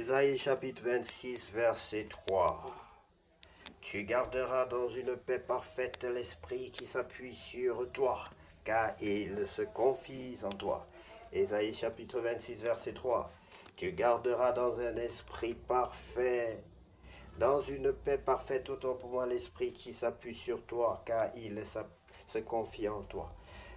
Ésaïe chapitre 26, verset 3. Tu garderas dans une paix parfaite l'esprit qui s'appuie sur toi, car il se confie en toi. Ésaïe chapitre 26, verset 3. Tu garderas dans un esprit parfait, dans une paix parfaite, autant pour moi l'esprit qui s'appuie sur toi, car il se confie en toi.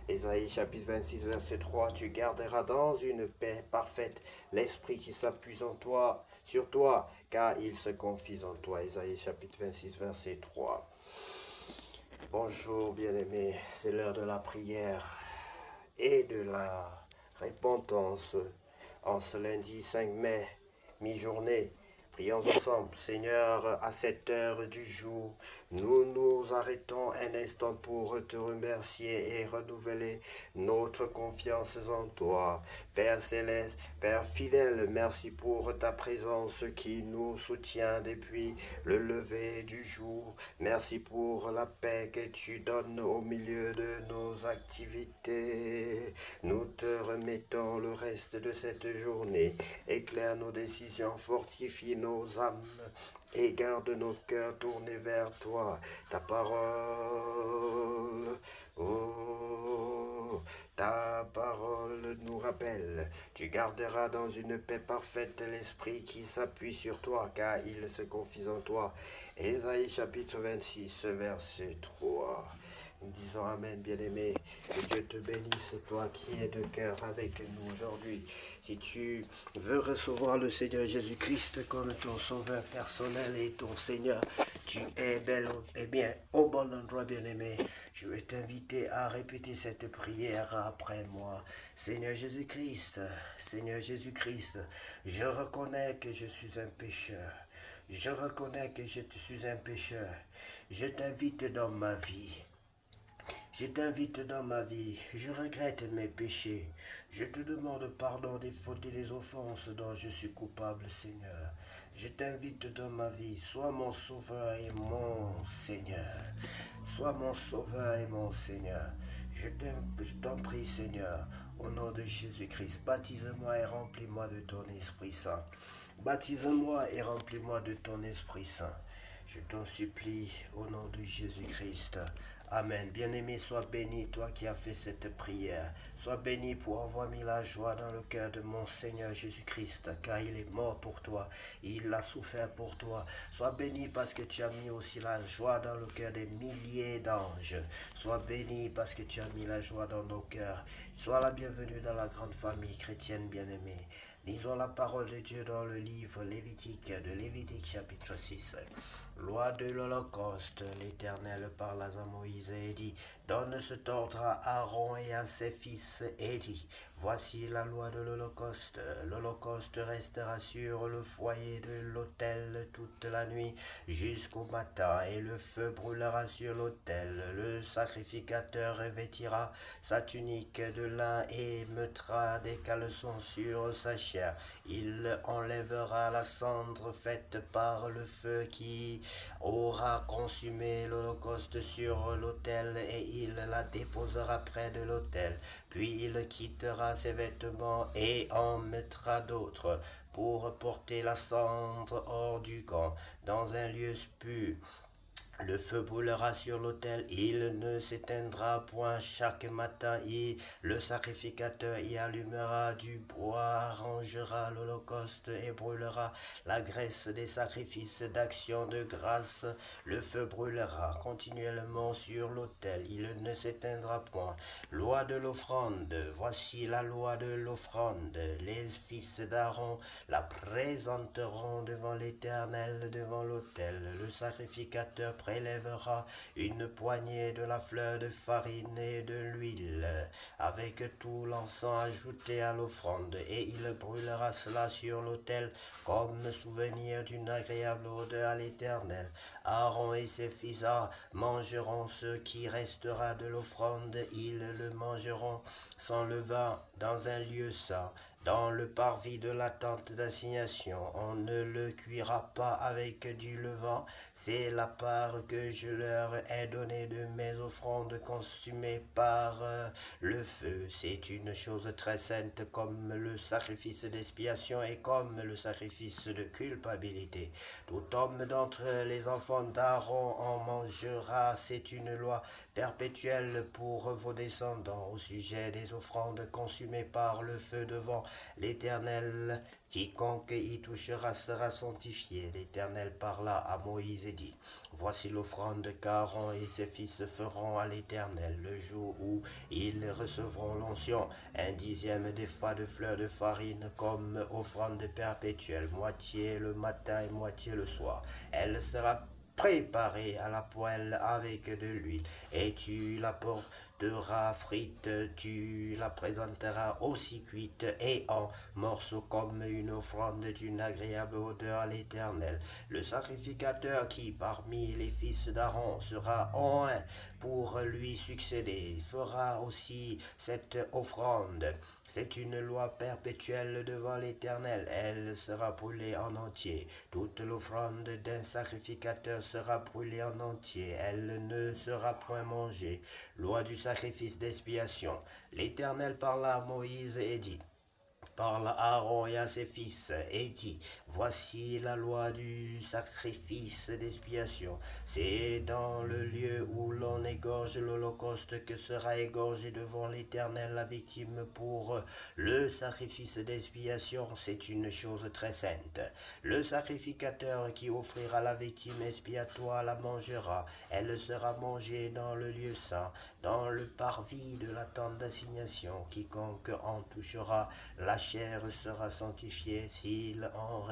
Ésaïe chapitre 26, verset 3, tu garderas dans une paix parfaite l'esprit qui s'appuie en toi, sur toi, car il se confie en toi. Ésaïe chapitre 26, verset 3. Bonjour bien-aimés, c'est l'heure de la prière et de la repentance en ce lundi 5 mai, mi-journée. Prions ensemble. Seigneur, à cette heure du jour, nous nous arrêtons un instant pour te remercier et renouveler notre confiance en toi. Père céleste, Père fidèle, merci pour ta présence qui nous soutient depuis le lever du jour. Merci pour la paix que tu donnes au milieu de nos activités. Nous te remettons le reste de cette journée. Éclaire nos décisions, fortifie nos âmes et garde nos cœurs tournés vers toi. Ta parole, oh, ta parole nous rappelle. Tu garderas dans une paix parfaite l'esprit qui s'appuie sur toi, car il se confie en toi. Ésaïe chapitre 26, verset 3. Nous disons Amen, bien-aimé. Que Dieu te bénisse, toi qui es de cœur avec nous aujourd'hui. Si tu veux recevoir le Seigneur Jésus-Christ comme ton sauveur personnel et ton Seigneur, tu es bel et bien au bon endroit, bien-aimé. Je vais t'inviter à répéter cette prière après moi. Seigneur Jésus-Christ, je reconnais que je suis un pécheur. Je reconnais que je suis un pécheur. Je t'invite dans ma vie. Je t'invite dans ma vie, je regrette mes péchés, je te demande pardon des fautes et des offenses dont je suis coupable, Seigneur. Je t'invite dans ma vie, sois mon sauveur et mon Seigneur. Sois mon sauveur et mon Seigneur. Je t'en prie, Seigneur, au nom de Jésus-Christ, baptise-moi et remplis-moi de ton Esprit Saint. Baptise-moi et remplis-moi de ton Esprit Saint. Je t'en supplie, au nom de Jésus-Christ. Amen. Bien-aimé, sois béni, toi qui as fait cette prière. Sois béni pour avoir mis la joie dans le cœur de mon Seigneur Jésus-Christ, car il est mort pour toi. Il a souffert pour toi. Sois béni parce que tu as mis aussi la joie dans le cœur des milliers d'anges. Sois béni parce que tu as mis la joie dans nos cœurs. Sois la bienvenue dans la grande famille chrétienne bien-aimée. Lisons la parole de Dieu dans le livre Lévitique, de Lévitique chapitre 6. Loi de l'Holocauste, l'Éternel parla à Moïse et dit, donne cet ordre à Aaron et à ses fils et dit, voici la loi de l'Holocauste. L'Holocauste restera sur le foyer de l'autel toute la nuit jusqu'au matin et le feu brûlera sur l'autel. Le sacrificateur revêtira sa tunique de lin et mettra des caleçons sur sa chair. Il enlèvera la cendre faite par le feu qui aura consumé l'holocauste sur l'autel et il la déposera près de l'autel. Puis il quittera ses vêtements et en mettra d'autres pour porter la cendre hors du camp dans un lieu pur. Le feu brûlera sur l'autel, il ne s'éteindra point chaque matin, et le sacrificateur y allumera du bois, arrangera l'holocauste et brûlera la graisse des sacrifices d'action de grâce. Le feu brûlera continuellement sur l'autel, il ne s'éteindra point. Loi de l'offrande, voici la loi de l'offrande. Les fils d'Aaron la présenteront devant l'Éternel, devant l'autel. Le sacrificateur prélèvera une poignée de la fleur de farine et de l'huile, avec tout l'encens ajouté à l'offrande, et il brûlera cela sur l'autel comme souvenir d'une agréable odeur à l'Éternel. Aaron et ses fils mangeront ce qui restera de l'offrande, ils le mangeront sans levain dans un lieu saint. dans le parvis de la tente d'assignation. On ne le cuira pas avec du levain. C'est la part que je leur ai donnée de mes offrandes consumées par le feu. C'est une chose très sainte comme le sacrifice d'expiation et comme le sacrifice de culpabilité. Tout homme d'entre les enfants d'Aaron en mangera. C'est une loi perpétuelle pour vos descendants au sujet des offrandes consumées par le feu devant l'Éternel. Quiconque y touchera sera sanctifié. L'Éternel parla à Moïse et dit, voici l'offrande qu'Aaron et ses fils feront à l'Éternel le jour où ils recevront l'onction, 1/10 d'épha de fleurs de farine comme offrande perpétuelle, moitié le matin et moitié le soir. Elle sera préparée à la poêle avec de l'huile, et tu la porteras frite, tu la présenteras aussi cuite et en morceaux comme une offrande d'une agréable odeur à l'Éternel. Le sacrificateur qui parmi les fils d'Aaron sera oint pour lui succéder fera aussi cette offrande. C'est une loi perpétuelle devant l'Éternel. Elle sera brûlée en entier. Toute l'offrande d'un sacrificateur sera brûlée en entier. Elle ne sera point mangée. Loi du sacrifice d'expiation. L'Éternel parla à Moïse et dit, parle à Aaron et à ses fils et dit, voici la loi du sacrifice d'expiation. C'est dans le lieu où l'on égorge l'holocauste que sera égorgée devant l'Éternel la victime pour le sacrifice d'expiation. C'est une chose très sainte. Le sacrificateur qui offrira la victime expiatoire la mangera. Elle sera mangée dans le lieu saint, dans le parvis de la tente d'assignation. Quiconque en touchera la chair sera sanctifiée. S'il en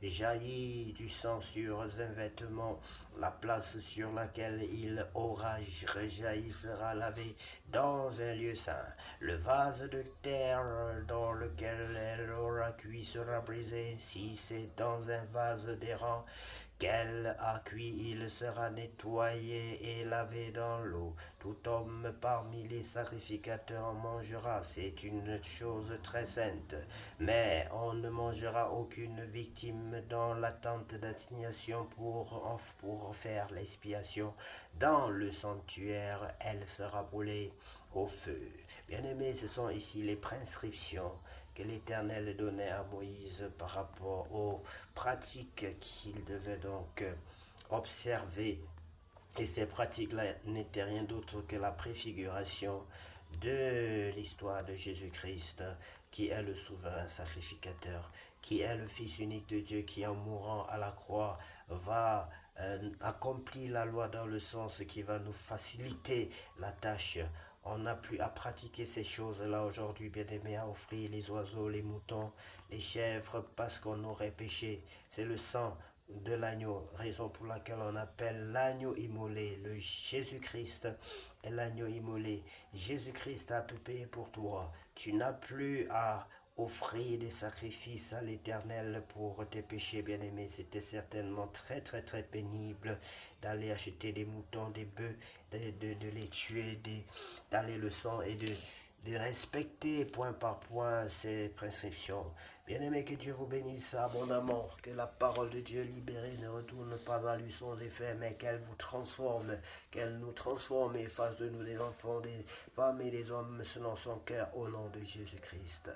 jaillit du sang sur un vêtement, la place sur laquelle il aura rejailli sera lavée dans un lieu saint. Le vase de terre dans lequel elle aura cuit sera brisé. Si c'est dans un vase d'airain qu'elle a cuit, il sera nettoyé et lavé dans l'eau. Tout homme parmi les sacrificateurs en mangera. C'est une chose très sainte. Mais on ne mangera aucune victime dans la tente d'assignation pour faire l'expiation. Dans le sanctuaire, elle sera brûlée au feu. Bien-aimés, ce sont ici les prescriptions que l'Éternel donnait à Moïse par rapport aux pratiques qu'il devait donc observer. Et ces pratiques-là n'étaient rien d'autre que la préfiguration de l'histoire de Jésus-Christ, qui est le souverain sacrificateur, qui est le Fils unique de Dieu, qui en mourant à la croix va accomplir la loi dans le sens qui va nous faciliter la tâche. On n'a plus à pratiquer ces choses-là aujourd'hui, bien-aimés, à offrir les oiseaux, les moutons, les chèvres, parce qu'on aurait péché. C'est le sang de l'agneau, raison pour laquelle on appelle l'agneau immolé. Le Jésus-Christ est l'agneau immolé. Jésus-Christ a tout payé pour toi. Tu n'as plus à offrir des sacrifices à l'Éternel pour tes péchés, bien-aimés. C'était certainement très très très pénible d'aller acheter des moutons, des bœufs, de les tuer, d'aller le sang et de respecter point par point ces prescriptions. Bien-aimé, que Dieu vous bénisse abondamment, que la parole de Dieu libérée ne retourne pas à lui sans effet, mais qu'elle vous transforme, qu'elle nous transforme et fasse de nous des enfants, des femmes et des hommes selon son cœur, au nom de Jésus-Christ.